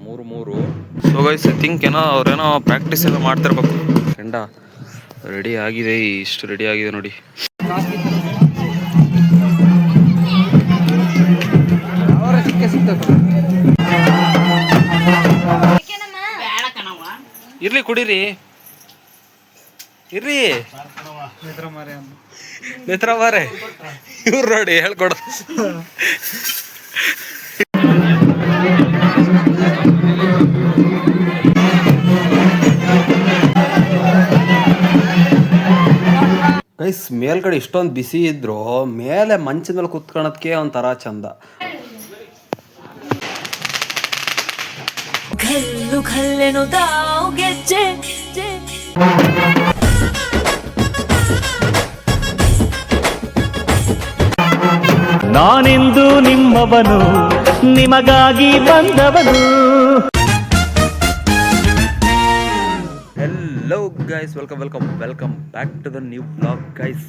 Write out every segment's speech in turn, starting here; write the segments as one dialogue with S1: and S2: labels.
S1: 3 so guys I think ಏನೋ ಅವ್ರೇನೋ practice ಎಲ್ಲ ಮಾಡ್ತಿರ್ಬೇಕು. ಕೆಂಡ ರೆಡಿ ಆಗಿದೆ, ಇಷ್ಟು ರೆಡಿ ಆಗಿದೆ ನೋಡಿ. ಇರ್ಲಿ ಕುಡೀರಿ, ಇರ್ರಿ ನೇತ್ರ ಮಾರೆ ಇವ್ರು ನೋಡಿ ಹೇಳ್ಕೊಡ. ಗೈಸ್ ಮೇಲ್ಗಡೆ ಇಷ್ಟೊಂದು ಬಿಸಿ ಇದ್ರು ಮೇಲೆ ಮಂಚದ ಮೇಲೆ ಕುತ್ಕೊಳ್ಳೋದಕ್ಕೆ ಒಂಥರ ಚಂದ.
S2: ನಾನೆಂದು ನಿಮ್ಮವನು, ನಿಮಗಾಗಿ ಬಂದವನು.
S1: Hello guys, welcome back to the new vlog guys.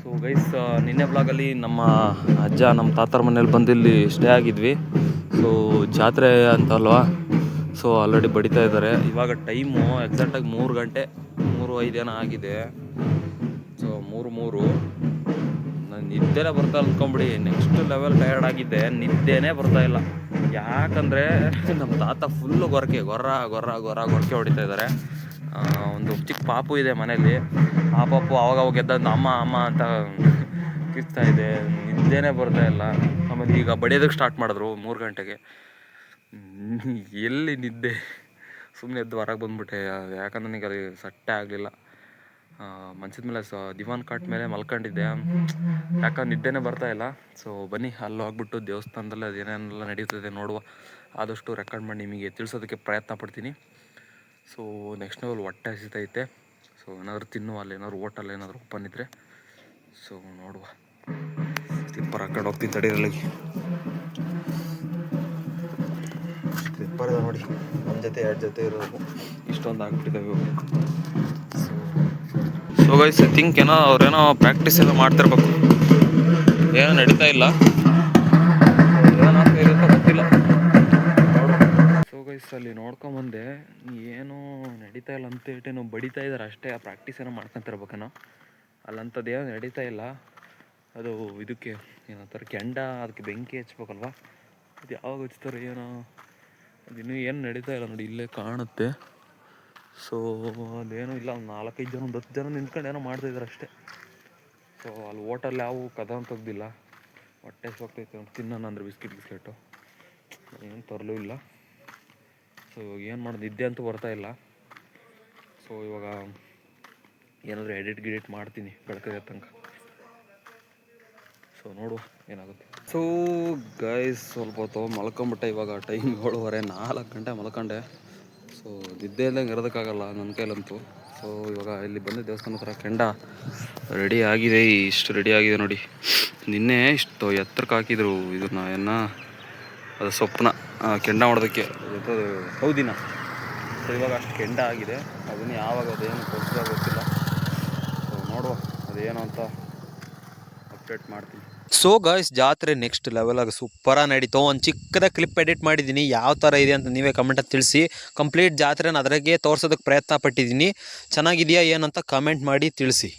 S1: So guys, ನಿನ್ನೆ ವ್ಲಾಗಲ್ಲಿ ನಮ್ಮ ಅಜ್ಜ ನಮ್ಮ ತಾತರ ಮನೇಲಿ ಬಂದಿಲ್ಲಿ ಸ್ಟೇ ಆಗಿದ್ವಿ. ಸೊ ಜಾತ್ರೆ ಅಂತಲ್ವಾ, ಸೊ ಆಲ್ರೆಡಿ ಬಡಿತಾ ಇದ್ದಾರೆ. ಇವಾಗ ಟೈಮು ಎಕ್ಸಾಕ್ಟಾಗಿ 3 ಗಂಟೆ 3:05 ಏನೋ ಆಗಿದೆ. ಸೊ 3 ನಾನು ನಿದ್ದೆನೇ ಬರ್ತಾ ಅಂದ್ಕೊಂಬಿಡಿ. ನೆಕ್ಸ್ಟ್ ಲೆವೆಲ್ ಟಯರ್ಡ್ ಆಗಿದ್ದೆ, ನಿದ್ದೆನೇ ಬರ್ತಾ ಇಲ್ಲ. ಯಾಕಂದರೆ ನಮ್ಮ ತಾತ ಫುಲ್ಲು ಗೊರಕೆ ಹೊಡಿತಾ ಇದ್ದಾರೆ. ಒಂದು ಚಿಕ್ಕ ಪಾಪು ಇದೆ ಮನೇಲಿ. ಆ ಪಾಪು ಅವಾಗ ಎದ್ದ ಅಮ್ಮ ಅಂತ ಕಿರ್ಚ್ತಾ ಇದೆ, ನಿದ್ದೆನೇ ಬರ್ತಾ ಇಲ್ಲ. ಆಮೇಲೆ ಈಗ ಬಡಿಯೋದಕ್ಕೆ ಸ್ಟಾರ್ಟ್ ಮಾಡಿದ್ರು 3 ಗಂಟೆಗೆ. ಎಲ್ಲಿ ನಿದ್ದೆ, ಸುಮ್ಮನೆ ಎದ್ದು ಹೊರಗೆ ಬಂದ್ಬಿಟ್ಟೆ. ಯಾಕಂದ್ರೆ ನನಗೆ ಅದು ಸಟ್ಟೆ ಆಗಲಿಲ್ಲ. ಮಂಚದ ಮೇಲೆ ದಿವಾನ್ ಕಾಟ್ ಮೇಲೆ ಮಲ್ಕೊಂಡಿದ್ದೆ, ಯಾಕಂದ್ರೆ ನಿದ್ದೆನೇ ಬರ್ತಾ ಇಲ್ಲ. ಸೊ ಬನ್ನಿ ಅಲ್ಲಿ ಹೋಗ್ಬಿಟ್ಟು ದೇವಸ್ಥಾನದಲ್ಲಿ ಅದೇನೇನೆಲ್ಲ ನಡೀತದೆ ನೋಡುವ. ಆದಷ್ಟು ರೆಕಾರ್ಡ್ ಮಾಡಿ ನಿಮಗೆ ತಿಳಿಸೋದಕ್ಕೆ ಪ್ರಯತ್ನ ಪಡ್ತೀನಿ. ಸೊ ನೆಕ್ಸ್ಟ್ ಲೆವೆಲ್ ಹೊಟ್ಟೆ ಹಸಿತೈತೆ. ಸೊ ಏನಾದರೂ ತಿನ್ನುವ, ಅಲ್ಲಿ ಏನಾದ್ರು ಹೋಟೆಲ್ ಏನಾದರೂ ಓಪನ್ ಇದ್ದರೆ ಸೊ ನೋಡುವ. ಸ್ಲಿಪ್ಪರ್ ಹಾಕೊಂಡು ಹೋಗ್ತೀನಿ ತಡೀರಲ್ಲಿ. ಸ್ಲಿಪ್ಪರ್ ಇದೆ ನೋಡಿ, 1 ಜೊತೆ 2 ಜೊತೆ ಇರೋದು ಇಷ್ಟೊಂದು ಆಗ್ಬಿಟ್ಟಿದ್ದಾವೆ. ಸೊ ಗೈಸ್ ಐ ಥಿಂಕ್ ಏನೋ ಅವ್ರೇನೋ ಪ್ರಾಕ್ಟೀಸ್ ಎಲ್ಲ ಮಾಡ್ತಿರ್ಬೇಕು. ಏನೋ ನಡೀತಾ ಇಲ್ಲ, ಏನಾಗ್ತಾ ಇರುತ್ತೋ ಗೊತ್ತಿಲ್ಲ. ಸೊ ಗೈಸ್ ಅಲ್ಲಿ ನೋಡ್ಕೊಂಬಂದೆ, ಏನೋ ನಡೀತಾ ಇಲ್ಲ ಅಂತ ಹೇಳ್ಟೇನೋ ಬಡಿತಾ ಇದ್ದಾರೆ ಅಷ್ಟೇ. ಆ ಪ್ರಾಕ್ಟೀಸ್ ಏನೋ ಮಾಡ್ಕೊತಿರ್ಬೇಕೇನೋ. ಅಲ್ಲಂಥದ್ದು ಏನೋ ನಡೀತಾ ಇಲ್ಲ. ಅದು ಇದಕ್ಕೆ ಏನಂತಾರೆ ಕೆಂಡ, ಅದಕ್ಕೆ ಬೆಂಕಿ ಹಚ್ಬೇಕಲ್ವ. ಅದು ಯಾವಾಗ ಹಚ್ತಾರೆ ಏನೋ, ಅದಿನ್ನೂ ಏನು ನಡೀತಾ ಇಲ್ಲ ನೋಡಿ, ಇಲ್ಲೇ ಕಾಣುತ್ತೆ. ಸೊ ಅದೇನೂ ಇಲ್ಲ, ಒಂದು 4-5 ಜನ 10 ಜನ ನಿಂತ್ಕೊಂಡು ಏನೋ ಮಾಡ್ತಾಯಿದ್ದಾರೆ ಅಷ್ಟೇ. ಸೊ ಅಲ್ಲಿ ಹೋಟೆಲ್ ಯಾವ ಕದ ಅಂತ ತೆಗ್ದಿಲ್ಲ. ಹೊಟ್ಟೆ ಹೋಗ್ತೈತೆ ತಿನ್ನೋಣ ಅಂದರೆ ಬಿಸ್ಕೆಟು ಏನು ತರಲೂ ಇಲ್ಲ. ಸೊ ಇವಾಗ ಏನು ಮಾಡೋದು, ನಿದ್ದೆ ಅಂತೂ ಬರ್ತಾ ಇಲ್ಲ. ಸೊ ಇವಾಗ ಏನಾದರೂ ಎಡಿಟ್ ಮಾಡ್ತೀನಿ ಬೆಳಗ್ಗೆ ತನಕ. ಸೊ ನೋಡುವ ಏನಾಗುತ್ತೆ. ಸೊ ಗೈಸ್ ಸ್ವಲ್ಪ ಹೊತ್ತು ಮಲ್ಕೊಂಬಿಟ್ಟೆ. ಇವಾಗ ಟೈಮ್ 7:30, 4 ಗಂಟೆ ಮಲ್ಕೊಂಡೆ. ಸೊ ನಿದ್ದೆ ಇಲ್ಲಂಗೆ ಇರೋದಕ್ಕಾಗಲ್ಲ ನನ್ನ ಕೈಲಂತೂ. ಸೊ ಇವಾಗ ಇಲ್ಲಿ ಬಂದು ದೇವಸ್ಥಾನ ಹತ್ರ ಕೆಂಡ ರೆಡಿ ಆಗಿದೆ, ಇಷ್ಟು ರೆಡಿ ಆಗಿದೆ ನೋಡಿ. ನಿನ್ನೆ ಇಷ್ಟು ಎತ್ತರಕ್ಕೆ ಹಾಕಿದ್ರು ಇದನ್ನ ಅದು ಸೊಪ್ಪನ್ನ ಕೆಂಡ ಮಾಡೋದಕ್ಕೆ ಹೌದಿನ. ಸೊ ಇವಾಗ ಅಷ್ಟು ಕೆಂಡ ಆಗಿದೆ. ಅದನ್ನು ಯಾವಾಗ ಅದೇನು ಕೊಡ್ತಾ ಗೊತ್ತಿಲ್ಲ. ಸೊ ನೋಡುವ ಅದೇನು ಅಂತ ಅಪ್ಡೇಟ್ ಮಾಡ್ತೀನಿ. ಸೊ ಗಾಯ್ಸ್, ಜಾತ್ರೆ ನೆಕ್ಸ್ಟ್ ಲೆವೆಲಾಗಿ ಸೂಪರಾಗಿ ನಡೀತು. ಒಂದು ಚಿಕ್ಕದ ಕ್ಲಿಪ್ ಎಡಿಟ್ ಮಾಡಿದ್ದೀನಿ, ಯಾವ ಥರ ಇದೆ ಅಂತ ನೀವೇ ಕಮೆಂಟಲ್ಲಿ ತಿಳಿಸಿ. ಕಂಪ್ಲೀಟ್ ಜಾತ್ರೆನ ಅದ್ರಾಗೆ ತೋರಿಸೋದಕ್ಕೆ ಪ್ರಯತ್ನ ಪಟ್ಟಿದ್ದೀನಿ. ಚೆನ್ನಾಗಿದೆಯಾ ಏನಂತ ಕಮೆಂಟ್ ಮಾಡಿ ತಿಳಿಸಿ.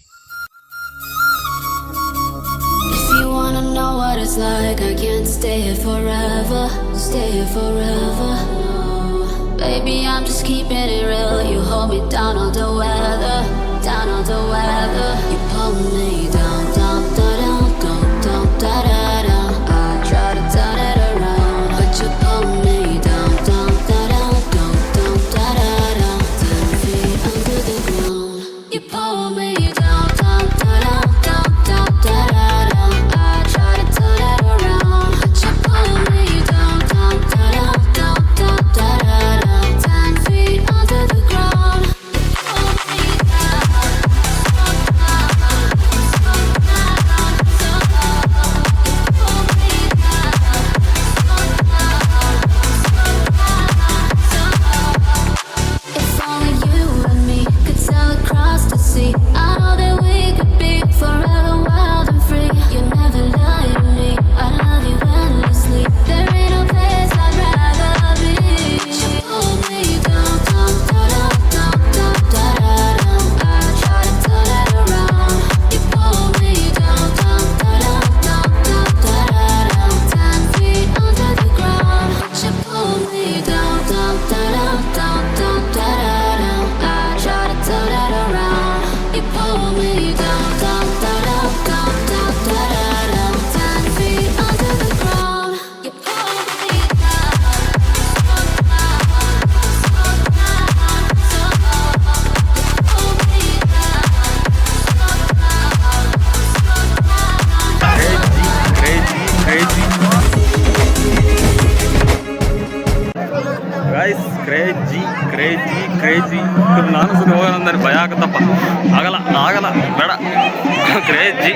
S1: Guys crazy crazy crazy. ನಾನು ಸುಮ್ಮನೆ ಹೋಗೋಣ ನನಗೆ ಭಯ ಆಗುತ್ತಪ್ಪ. ಆಗಲ್ಲ ಆಗಲ್ಲ ಬೇಡ. ಕ್ರೇಜಿ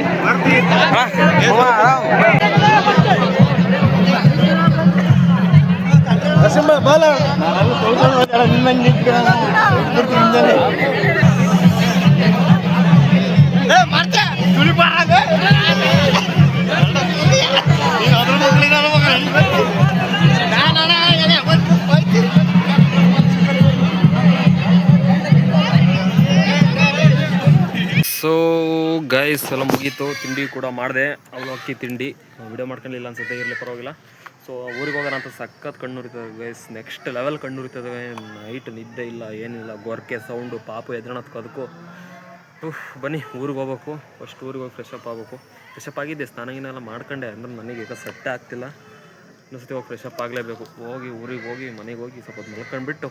S1: ಸೊ ಗೈಸ್ ಎಲ್ಲ ಮುಗೀತು. ತಿಂಡಿ ಕೂಡ ಮಾಡಿದೆ, ಅವಲಕ್ಕಿ ತಿಂಡಿ. ವಿಡಿಯೋ ಮಾಡ್ಕೊಂಡಿಲ್ಲ ಅನ್ಸುತ್ತೆ, ಇರಲಿ ಪರವಾಗಿಲ್ಲ. ಸೊ ಊರಿಗೆ ಹೋಗೋಣ ಅಂತ ಸಖತ್ ಕಣ್ಣುರಿತದೆ ಗೈಸ್, ನೆಕ್ಸ್ಟ್ ಲೆವೆಲ್ ಕಣ್ಣುರಿತದೆ. ನೈಟ್ ನಿದ್ದೆ ಇಲ್ಲ ಏನಿಲ್ಲ, ಗೊರಕೆ ಸೌಂಡು, ಪಾಪು ಎದ್ರಣತ್ಕೋ ಅದಕ್ಕೂ. ಬನ್ನಿ ಊರಿಗೆ ಹೋಗ್ಬೇಕು. ಫಸ್ಟ್ ಊರಿಗೆ ಹೋಗಿ ಫ್ರೆಶ್ ಅಪ್ ಆಗಬೇಕು. ಫ್ರೆಶ್ ಅಪ್ ಆಗಿದ್ದೆ, ಸ್ನಾನಗಿನೆಲ್ಲ ಮಾಡ್ಕೊಂಡೆ. ಅಂದ್ರೆ ನನಗೆ ಈಗ ಸೆಟ್ಟೇ ಆಗ್ತಿಲ್ಲ. ಇನ್ನೊಂದ್ಸತಿ ಹೋಗಿ ಫ್ರೆಶ್ ಅಪ್ ಆಗಲೇಬೇಕು. ಹೋಗಿ ಊರಿಗೆ ಹೋಗಿ ಮನೆಗೆ ಹೋಗಿ ಸ್ವಲ್ಪ ಮಲ್ಕೊಂಡ್ಬಿಟ್ಟು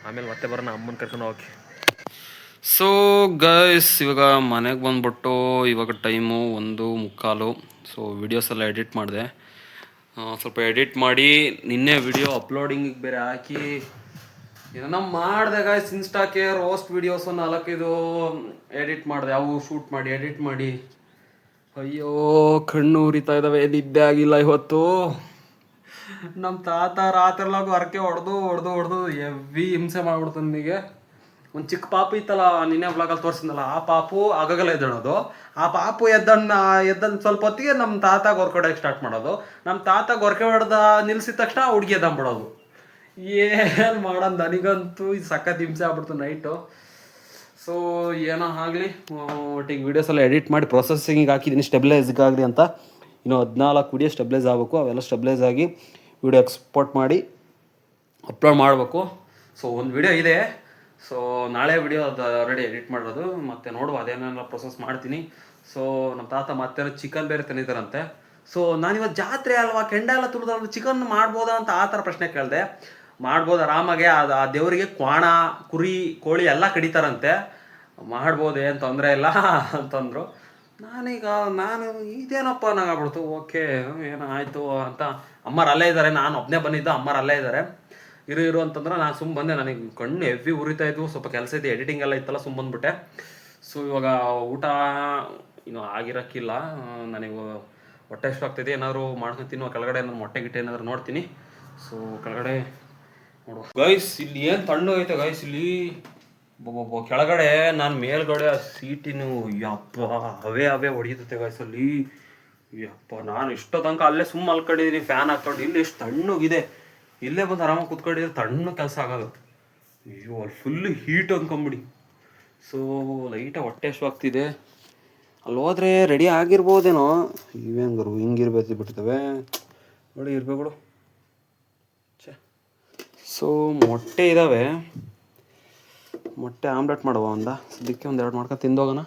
S1: ಆಮೇಲೆ ಮತ್ತೆ ಬರೋಣ ಅಮ್ಮನ ಕರ್ಕೊಂಡು ಹೋಗಿ. ಸೊ ಗೈಸ್ ಇವಾಗ ಮನೆಗೆ ಬಂದ್ಬಿಟ್ಟು ಇವಾಗ ಟೈಮು 1:15. ಸೊ ವಿಡಿಯೋಸ್ ಎಲ್ಲ ಎಡಿಟ್ ಮಾಡಿದೆ. ಸ್ವಲ್ಪ ಎಡಿಟ್ ಮಾಡಿ ನಿನ್ನೆ ವಿಡಿಯೋ ಅಪ್ಲೋಡಿಂಗಿಗೆ ಬೇರೆ ಹಾಕಿ ಏನೋ ಮಾಡಿದೆ ಗೈಸ್. ಇನ್ಸ್ಟಾಕ್ಕೆ ರೋಸ್ಟ್ ವಿಡಿಯೋಸ್ 4-5 ಎಡಿಟ್ ಮಾಡಿದೆ. ಅವು ಶೂಟ್ ಮಾಡಿ ಎಡಿಟ್ ಮಾಡಿ ಅಯ್ಯೋ ಕಣ್ಣು ಉರಿತಾ ಇದ್ದಾವೆ. ನಿದ್ದೆ ಆಗಿಲ್ಲ ಇವತ್ತು. ನಮ್ಮ ತಾತ ರಾತ್ರಿಲಾಗ ಹೊರಕೆ ಹೊಡೆದು ಹೆವಿ ಹಿಂಸೆ ಮಾಡ್ಬಿಡ್ತು ನನಗೆ. ಒಂದು ಚಿಕ್ಕ ಪಾಪು ಇತ್ತಲ್ಲ, ನಿನ್ನೆ ವ್ಲಾಗಲ್ಲಿ ತೋರಿಸಿದ್ನಲ್ಲ, ಆ ಪಾಪು ಆಗಾಗಲ್ಲ ಎದ್ದಳೋದು. ಆ ಪಾಪು ಎದ್ದನ್ನು ಸ್ವಲ್ಪ ಹೊತ್ತಿಗೆ ನಮ್ಮ ತಾತ ಗೊರಕೆ ಹೊಡೆಯೋಕ್ಕೆ ಸ್ಟಾರ್ಟ್ ಮಾಡೋದು. ನಮ್ಮ ತಾತ ಗೊರಕೆ ಹೊಡೆದ ನಿಲ್ಸಿದ ತಕ್ಷಣ ಹುಡುಗಿ ಎದ್ದಂಬಿಡೋದು. ಏನು ಮಾಡೋದು, ನನಗಂತೂ ಇದು ಸಖತ್ ಹಿಂಸೆ ಆಗ್ಬಿಡ್ತು ನೈಟು. ಸೊ ಏನೋ ಆಗಲಿ, ಒಟ್ಟಿಗೆ ವೀಡಿಯೋಸ್ ಎಲ್ಲ ಎಡಿಟ್ ಮಾಡಿ ಪ್ರೊಸೆಸಿಂಗಿಗೆ ಹಾಕಿದ್ದೀನಿ ಸ್ಟೆಬಿಲೈಸ್ಗಾಗಲಿ ಅಂತ. ಇನ್ನು 14 ವೀಡಿಯೋ ಸ್ಟೆಬಿಲೈಸ್ ಆಗಬೇಕು. ಅವೆಲ್ಲ ಸ್ಟೆಬಿಲೈಸ್ ಆಗಿ ವಿಡಿಯೋ ಎಕ್ಸ್ಪೋರ್ಟ್ ಮಾಡಿ ಅಪ್ಲೋಡ್ ಮಾಡಬೇಕು. ಸೊ ಒಂದು ವಿಡಿಯೋ ಇದೆ. ಸೊ ನಾಳೆ ವಿಡಿಯೋ ಅದು ಆಲ್ರೆಡಿ ಎಡಿಟ್ ಮಾಡೋದು, ಮತ್ತು ನೋಡುವ ಅದೇನೆಲ್ಲ ಪ್ರೊಸೆಸ್ ಮಾಡ್ತೀನಿ. ಸೊ ನಮ್ಮ ತಾತ ಮತ್ತೆ ಚಿಕನ್ ಬೇರೆ ತಂದಿದ್ದಾರಂತೆ. ಸೊ ನಾನಿವತ್ತು ಜಾತ್ರೆ ಅಲ್ವಾ, ಕೆಂಡ ಎಲ್ಲ ತುಳಿದ ಚಿಕನ್ ಮಾಡ್ಬೋದಾ ಅಂತ ಆ ಥರ ಪ್ರಶ್ನೆ ಕೇಳಿದೆ. ಮಾಡ್ಬೋದು ಆರಾಮಾಗೆ. ಅದು ಆ ದೇವರಿಗೆ ಕ್ವಾಣ, ಕುರಿ, ಕೋಳಿ ಎಲ್ಲ ಕಡಿತಾರಂತೆ, ಮಾಡ್ಬೋದು, ಏನು ತೊಂದರೆ ಇಲ್ಲ ಅಂತಂದರು. ನಾನು ಇದೇನಪ್ಪ ನಂಗಾಗ್ಬಿಡ್ತು. ಓಕೆ ಏನೋ ಆಯಿತು ಅಂತ. ಅಮ್ಮರು ಅಲ್ಲೇ ಇದ್ದಾರೆ, ನಾನು ಒಬ್ಬನೇ ಬಂದಿದ್ದು, ಅಮ್ಮರು ಅಲ್ಲೇ ಇದ್ದಾರೆ. ಇರು ಅಂತಂದ್ರೆ ನಾನು ಸುಮ್ಮ ಬಂದೆ. ನನಗೆ ಕಣ್ಣು ಹೆವಿ ಉರಿತಾ ಇದ್ವು, ಸ್ವಲ್ಪ ಕೆಲಸ ಇದೆ, ಎಡಿಟಿಂಗ್ ಎಲ್ಲ ಇತ್ತಲ್ಲ, ಸುಮ್ಮ ಬಂದ್ಬಿಟ್ಟೆ. ಸೊ ಇವಾಗ ಊಟ ಇನ್ನೂ ಆಗಿರೋಕ್ಕಿಲ್ಲ. ನನಗೆ ಹೊಟ್ಟೆ ಎಷ್ಟು ಆಗ್ತಿದೆ, ಏನಾದರೂ ಮಾಡ್ಕೊಂಡು ತಿನ್ನುವ. ಕೆಳಗಡೆ ನಾನು ಮೊಟ್ಟೆ ಗಿಟ್ಟೆ ಏನಾದರೂ ನೋಡ್ತೀನಿ. ಸೊ ಕೆಳಗಡೆ ನೋಡುವ ಗೈಸ್. ಇಲ್ಲಿ ಏನು ತಣ್ಣು ಐತೆ ಗೈಸ್ ಇಲ್ಲಿ. ಕೆಳಗಡೆ ನಾನು ಮೇಲ್ಗಡೆ ಆ ಸೀಟಿನ ಯಪ್ಪ ಅವೇ ಹೊಡಿಯುತ್ತೆ ಗೈಸ್ ಅಲ್ಲಿ. ಯಪ್ಪ ನಾನು ಇಷ್ಟೋ ತನಕ ಅಲ್ಲೇ ಸುಮ್ಮ ಮಲ್ಕೊಂಡಿದ್ದೀನಿ, ಫ್ಯಾನ್ ಹಾಕ್ಕೊಂಡು. ಇಲ್ಲಿ ಎಷ್ಟು ತಣ್ಣಗಿದೆ. ಇಲ್ಲೇ ಬಂದು ಆರಾಮಾಗಿ ಕೂತ್ಕೊಂಡಿದ್ರೆ ತಣ್ಣು ಕೆಲಸ ಆಗೋದು. ಅಯ್ಯೋ ಅಲ್ಲಿ ಫುಲ್ಲು ಹೀಟ್ ಅಂದ್ಕೊಂಬಿಡಿ. ಸೊ ಲೈಟಾಗಿ ಹೊಟ್ಟೆ ಎಷ್ಟು ಆಗ್ತಿದೆ. ಅಲ್ಲಿ ಹೋದ್ರೆ ರೆಡಿ ಆಗಿರ್ಬೋದೇನೋ. ಇವೇಂಗರು ಹಿಂಗಿರ್ಬೇಕು ಬಿಡ್ತವೆ ನೋಡಿ, ಇರ್ಬೇಕಳು. ಸೊ ಮೊಟ್ಟೆ ಇದ್ದಾವೆ, ಮೊಟ್ಟೆ ಆಮ್ಲೆಟ್ ಮಾಡುವ. ಸದ್ಯಕ್ಕೆ 2 ಮಾಡ್ಕೊಂಡು ತಿಂದೋಗೋಣ.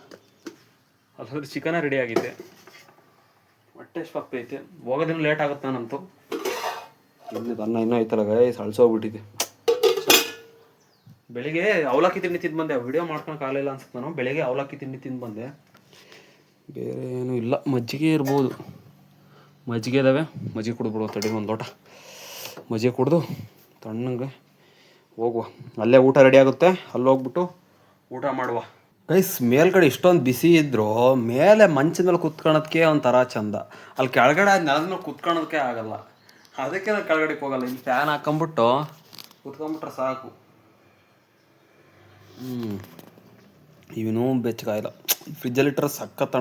S1: ಅಲ್ಲದ್ರೆ ಚಿಕನೇ ರೆಡಿ ಆಗಿದೆ. ಹೊಟ್ಟೆ ಎಷ್ಟು ಆಗ್ತೈತೆ, ಹೋಗೋದಿನ ಲೇಟ್ ಆಗುತ್ತೆ ನಾನಂತೂ. ಅನ್ನ ಇನ್ನೂ ಐತಲ್ಲ ಗೈಸ್, ಅಳ್ಸೋಗ್ಬಿಟ್ಟಿದೆ. ಬೆಳಿಗ್ಗೆ ಅವಲಕ್ಕಿ ತಿಂಡಿ ತಿಂದು ಬಂದೆ. ವಿಡಿಯೋ ಮಾಡ್ಕೊಳಕ್ಕಾಗಲಿಲ್ಲ ಅನ್ಸುತ್ತೆ. ನಾನು ಬೆಳಿಗ್ಗೆ ಅವಲಕ್ಕಿ ತಿಂಡಿ ತಿಂದು ಬಂದೆ. ಬೇರೆ ಏನೂ ಇಲ್ಲ. ಮಜ್ಜಿಗೆ ಇರ್ಬೋದು, ಮಜ್ಜಿಗೆ ಇದ್ದಾವೆ. ಮಜ್ಜಿಗೆ ಕುಡಿದ್ಬಿಡುವ ತಡಿ, ಒಂದು ಲೋಟ ಮಜ್ಜಿಗೆ ಕುಡಿದು ತಣ್ಣಗೆ ಹೋಗುವ. ಅಲ್ಲೇ ಊಟ ರೆಡಿ ಆಗುತ್ತೆ, ಅಲ್ಲಿ ಹೋಗ್ಬಿಟ್ಟು ಊಟ ಮಾಡುವ. ಗೈಸ್ ಮೇಲ್ಗಡೆ ಇಷ್ಟೊಂದು ಬಿಸಿ ಇದ್ದರೂ ಮೇಲೆ ಮಂಚದ ಮೇಲೆ ಕುತ್ಕೊಳ್ಳೋದಕ್ಕೆ ಒಂಥರ ಚಂದ. ಅಲ್ಲಿ ಕೆಳಗಡೆ ನೆಲದ ಮೇಲೆ ಕುತ್ಕೊಳ್ಳೋದಕ್ಕೆ ಆಗಲ್ಲ. ಅದಕ್ಕೆ ನಾನು ಕೆಳಗಡೆಗೆ ಹೋಗಲ್ಲ. ಇಲ್ಲಿ ಫ್ಯಾನ್ ಹಾಕೊಂಬಿಟ್ಟು ಕುತ್ಕೊಂಬಿಟ್ರೆ ಸಾಕು. ಇವನು ಬೆಚ್ಚಗಾಯಿಲ್ಲ. ಫ್ರಿಜ್ಜಲ್ಲಿಟ್ಟರೆ ಸಖತ್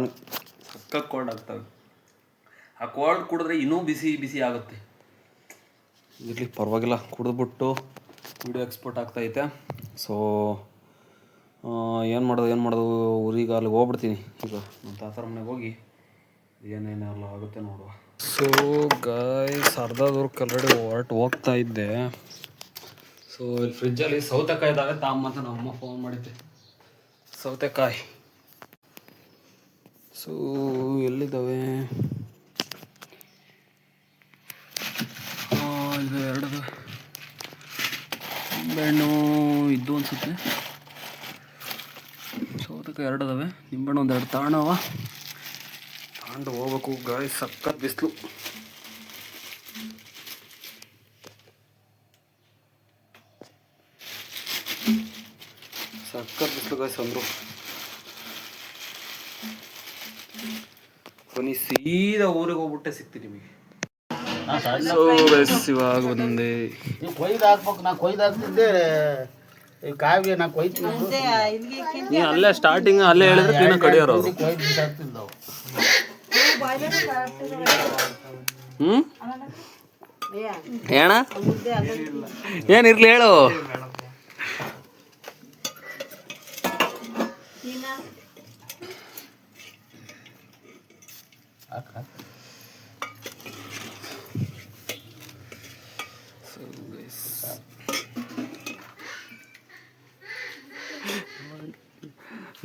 S1: ಕೋಲ್ಡ್ ಆಗ್ತವೆ. ಆ ಕೋಲ್ಡ್ ಕುಡಿದ್ರೆ ಇನ್ನೂ ಬಿಸಿ ಆಗುತ್ತೆ. ಇರಲಿ ಪರವಾಗಿಲ್ಲ, ಕುಡಿದ್ಬಿಟ್ಟು ವಿಡಿಯೋ ಎಕ್ಸ್ಪೋರ್ಟ್ ಆಗ್ತೈತೆ. ಸೊ ಏನು ಮಾಡೋದು ಊರಿಗೆ ಅಲ್ಲಿಗೆ ಹೋಗ್ಬಿಡ್ತೀನಿ. ಈಗ ನಮ್ಮ ತಾತರ ಮನೆಗೆ ಹೋಗಿ ಏನೇನೆಲ್ಲ ಆಗುತ್ತೆ ನೋಡುವ. ಸೊ ಗೈಸ್ ಅರ್ಧ ದೂರಕ್ಕೆ ಆಲ್ರೆಡಿ ಹೋಗ್ತಾ ಇದ್ದೆ. ಸೊ ಇಲ್ಲಿ ಫ್ರಿಜ್ಜಲ್ಲಿ ಸೌತೆಕಾಯಿ ಇದ್ದಾವೆ, ತಾಂಬಂತ ನಮ್ಮಮ್ಮ ಫೋನ್ ಮಾಡಿದ್ದೆ. ಸೌತೆಕಾಯಿ ಸೊ ಎಲ್ಲಿದ್ದಾವೆ? ಇದು 2 ನಿಂಬೆಹಣ್ಣು ಇದ್ದು ಅನ್ಸುತ್ತೆ. ಸೌತೆಕಾಯಿ 2 ಅದಾವೆ, ನಿಂಬೆಹಣ್ಣು 1-2 ತಗೊಂಡು ಹೋಗ್ಬೇಕು. ಗಾಳಿ ಸಖತ್ ಬಿಸಿಲು. ಸಕ್ಕತ್ ಬಿಸಿಲು ಗೈಸ್ ಅಂದರು. ಕೊನೆ ಸೀದಾ ಊರಿಗೆ ಹೋಗ್ಬಿಟ್ಟೆ ಸಿಗ್ತೀನಿ ನಿಮಗೆ. ಸೊ ಗೈಸ್ ಇವಾಗ ಬಂದೆ.
S3: ಕೊಯ್ದು ಹಾಕ್ಬೇಕು, ನಾ ಕೊಯ್ದು ಹಾಕ್ತಿದ್ದೆ ಕಾವ್ಯ, ನಾ ಕೊಯ್ತೀನಿ
S1: ನೀ ಅಲ್ಲೇ ಸ್ಟಾರ್ಟಿಂಗ್ ಅಲ್ಲೇ ಹೇಳಿದ್ರೆ ನೀನು ಕಡಿಯೋರು.
S3: ಕೊಯ್ದು ಬಿಸಾಕ್ತಿದ್ದವು.
S1: ಏನ ಏನಿರ್ಲಿ ಹೇಳು.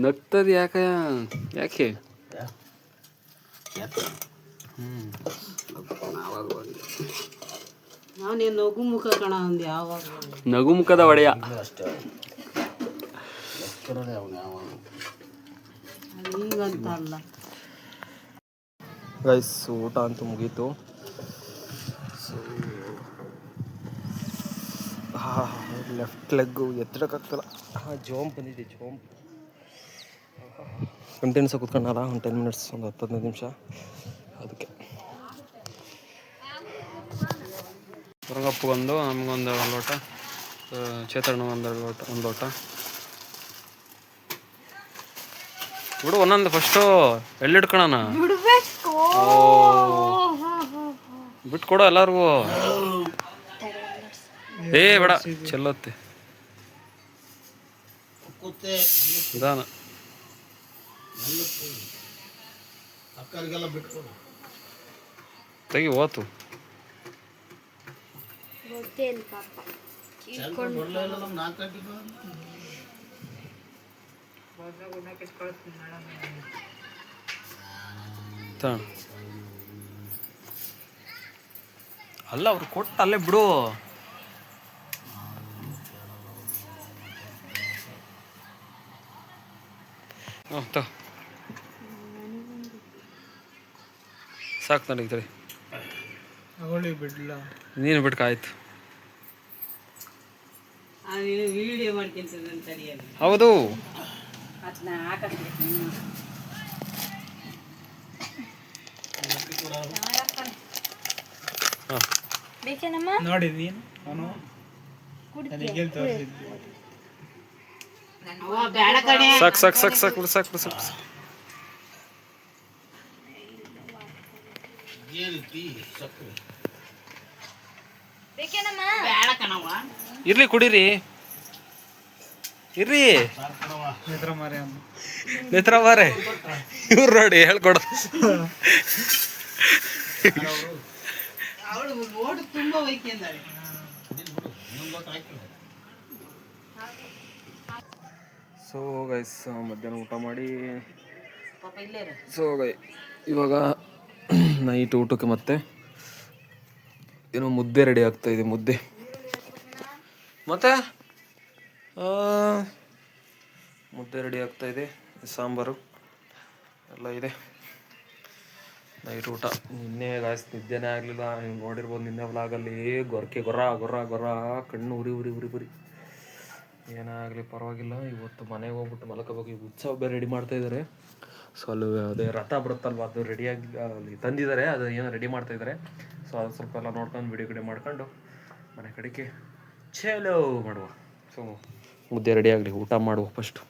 S1: ನಗ್ತದ ಯಾಕೆ ಯಾಕೆ?
S4: ನಗು ಮುಖ ಕಣ ಅಂದ್ ಯಾವಾಗ
S1: ನಗು ಮುಖದ ಒಡೆಯ
S3: ಅಷ್ಟೇ
S4: ಈಗಂತ ಅಲ್ಲ.
S1: ಗೈಸ್ ಊಟ ಅಂತೂ ಮುಗೀತು. Left leg ಎತ್ತಡಕ್ಕಾಗ್ತಲ್ಲ. ಜೋಂಪ್ ಬಂದಿದೆ, ಜೋಂಪ್. ಕಂಟಿನ್ಯೂಸ್ ಆಗಿ ಕೂತ್ಕೊಂಡಲ್ಲ ಒಂದು 10 ಮಿನಿಟ್ಸ್, ಒಂದು 10-15 ನಿಮಿಷ. ಅದಕ್ಕೆ ಹೊರಗಪ್ಪಗೊಂದು, ನಮಗೊಂದು ಲೋಟ, ಚೇತನ ಒಂದು ಲೋಟ ಬಿಡು. ಒಂದೊಂದು ಫಸ್ಟು ಎಲ್ಲಿಡ್ಕೊಳಣ. ಬಿಟ್ಕೊಡು ಎಲ್ಲರಿಗೂ. ಏ ಬೇಡ, ಚೆಲ್ಲುತ್ತೆ ನಿಧಾನ.
S3: ಅಕ್ಕರಿಗೆಲ್ಲ ಬಿಟ್ಕೊಡು.
S1: ತೆಗಿ ಹೋತು. ಅಲ್ಲ ಅವ್ರು ಕೊಟ್ಟು ಅಲ್ಲೇ ಬಿಡು. ಸಾಕು ನನಗೆ ಬಿಡ್ಲ, ನೀನು ಬಿಟ್ಕಾಯ್ತು.
S4: ವಿಡಿಯೋ ಮಾಡ್ಕೊಂತ
S1: ಹೌದು.
S5: ನೋಡಿ ನೀನು ಅವನು
S1: ಸಾಕು ಸಾಕು ಸಾಕು ಸಾಕು ಬಿಡು, ಸಾಕು ಬಿಡು, ಸಾಕು. ಇರ್ಲಿ ಕುಡೀರಿ, ಇರ್ರಿ. ನೇತ್ರ ಮಾರೆ ಇವ್ರು ನೋಡಿ ಹೇಳ್ಕೊಡು. ಸೊ ಗೈಸ್ ಮಧ್ಯಾಹ್ನ ಊಟ ಮಾಡಿ, ಸೊ ಇವಾಗ ನೈಟ್ ಊಟಕ್ಕೆ ಮತ್ತೆ ಏನೋ ಮುದ್ದೆ ರೆಡಿ ಆಗ್ತಾ ಇದೆ. ಮುದ್ದೆ ಮತ್ತೆ ಮುದ್ದೆ ರೆಡಿ ಆಗ್ತಾ ಇದೆ, ಸಾಂಬಾರು ಎಲ್ಲ ಇದೆ. ನೈಟ್ ಊಟ. ನಿನ್ನೆ ಗಾಯ್ಸ್ ನಿದ್ದೆನೇ ಆಗಲಿಲ್ಲ. ನೀವು ನೋಡಿರ್ಬೋದು ನಿನ್ನೆ ವ್ಲಾಗಲ್ಲಿ ಗೊರಕೆ ಗೊರ ಗೊರ ಗೊರ ಕಣ್ಣು ಉರಿ ಉರಿ ಉರಿ ಉರಿ. ಏನಾಗಲಿ ಪರವಾಗಿಲ್ಲ. ಇವತ್ತು ಮನೆಗೆ ಹೋಗ್ಬಿಟ್ಟು ಮಲ್ಕೋಬೇಕು. ಈಗ ಉತ್ಸವ ಬೇರೆ ರೆಡಿ ಮಾಡ್ತಾಯಿದ್ದಾರೆ. ಸೊ ಅಲ್ಲಿ ಅದೇ ರಥ ಬರುತ್ತಲ್ವ, ಅದು ರೆಡಿಯಾಗಿ ಅಲ್ಲಿ ತಂದಿದ್ದಾರೆ. ಅದು ಏನೋ ರೆಡಿ ಮಾಡ್ತಾಯಿದ್ದಾರೆ. ಸೊ ಅದು ಸ್ವಲ್ಪ ಎಲ್ಲ ನೋಡ್ಕೊಂಡು ವಿಡಿಯೋ ಮಾಡ್ಕೊಂಡು ಮನೆ ಕಡೆಗೆ ಚಲೋ ಮಾಡುವ. ಸೊ ಮುದ್ದೆ ರೆಡಿ ಆಗಲಿ, ಊಟ ಮಾಡುವ ಫಸ್ಟು.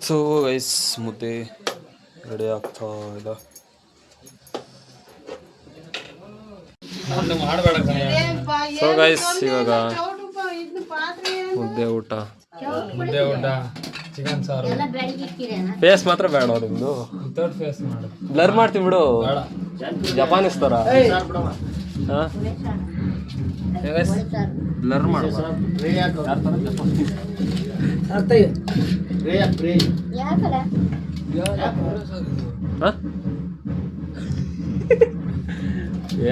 S1: ಸೊ ಗೈಸ್ ಮುದ್ದೆ ರೆಡಿ ಆಗ್ತಾ ಇಲ್ಲ. ಸೊ ಗೈಸ್ ಇವಾಗ ಮುದ್ದೆ ಊಟ
S5: ಚಿಕನ್ ಸಾರು.
S1: ಫೇಸ್ ಮಾತ್ರ ಬೇಡ ನಿಮ್ದು,
S5: ಫೇಸ್ ಮಾಡು.
S1: ಬ್ಲರ್ ಮಾಡ್ತೀವಿ ಬಿಡು. ಜಪಾನೀಸ್ ಥರ ಬ್ಲರ್ ಮಾಡು.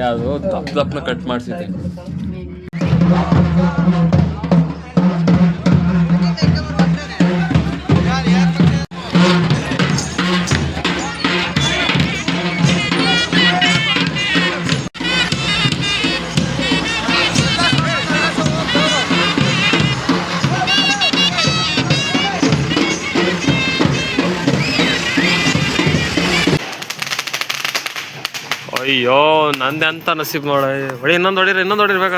S1: ಅದು ದಪ್ಪ ದಪ್ಪನ ಕಟ್ ಮಾಡಿಸಿದ್ದೆ.
S6: ಅಯ್ಯೋ ನಂದೆ ಅಂತ ನಸೀಬ್ ನೋಡ. ಹೊಡಿ ಇನ್ನೊಂದು ಹೊಡಿರಿ ಬೇಕ.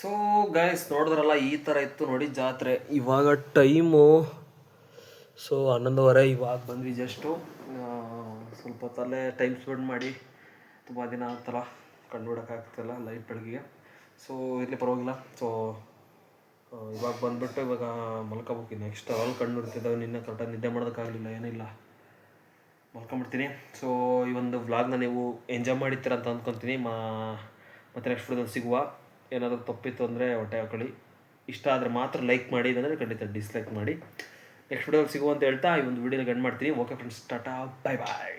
S6: ಸೊ ಗೈಸ್ ನೋಡಿದ್ರಲ್ಲ, ಈ ಥರ ಇತ್ತು ನೋಡಿ ಜಾತ್ರೆ. ಇವಾಗ ಟೈಮು 11:30. ಇವಾಗ ಬಂದ್ವಿ ಜಸ್ಟು. ಸ್ವಲ್ಪ ಹೊತ್ತಲ್ಲೇ ಟೈಮ್ ಸ್ಪೆಂಡ್ ಮಾಡಿ, ತುಂಬ ದಿನ ಆಗ್ತಲ್ಲ, ಕಣ್ಣು ಬಿಡೋಕ್ಕಾಗ್ತಿಲ್ಲ ಲೈಟ್ ಬೆಳಗಿಗೆ. ಸೊ ಇರಲಿ ಪರವಾಗಿಲ್ಲ. ಸೊ ಇವಾಗ ಬಂದುಬಿಟ್ಟು ಇವಾಗ ಮಲ್ಕೊಬೇಕು. ನೆಕ್ಸ್ಟ್ ಅಲ್ಲಿ ಕಣ್ಣು ಇರ್ತಿದ್ದಾವೆ. ನಿನ್ನೆ ಕರೆಕ್ಟಾಗಿ ನಿದ್ದೆ ಮಾಡೋದಕ್ಕಾಗಲಿಲ್ಲ, ಏನಿಲ್ಲ, ಮಲ್ಕೊಂಬಿಡ್ತೀನಿ. ಸೊ ಈ ಒಂದು ವ್ಲಾಗ್ನ ನೀವು ಎಂಜಾಯ್ ಮಾಡಿರ್ತೀರ ಅಂತ ಅಂದ್ಕೊತೀನಿ. ಮತ್ತು ನೆಕ್ಸ್ಟ್ ವಿಡಿಯೋದಲ್ಲಿ ಸಿಗುವ. ಏನಾದರೂ ತಪ್ಪಿತ್ತು ಅಂದರೆ ಹೊಟ್ಟೆ ಹಾಕೊಳ್ಳಿ. ಇಷ್ಟ ಆದರೆ ಮಾತ್ರ ಲೈಕ್ ಮಾಡಿ, ಇಲ್ಲಾಂದರೆ ಖಂಡಿತ ಡಿಸ್ಲೈಕ್ ಮಾಡಿ. ನೆಕ್ಸ್ಟ್ ವಿಡಿಯೋದಲ್ಲಿ ಸಿಗುವ ಅಂತ ಹೇಳ್ತಾ ಈ ಒಂದು ವಿಡಿಯೋನ ಎಂಡ್ ಮಾಡ್ತೀನಿ. ಓಕೆ ಫ್ರೆಂಡ್ಸ್, ಟಾಟಾ, ಬಾಯ್ ಬಾಯ್.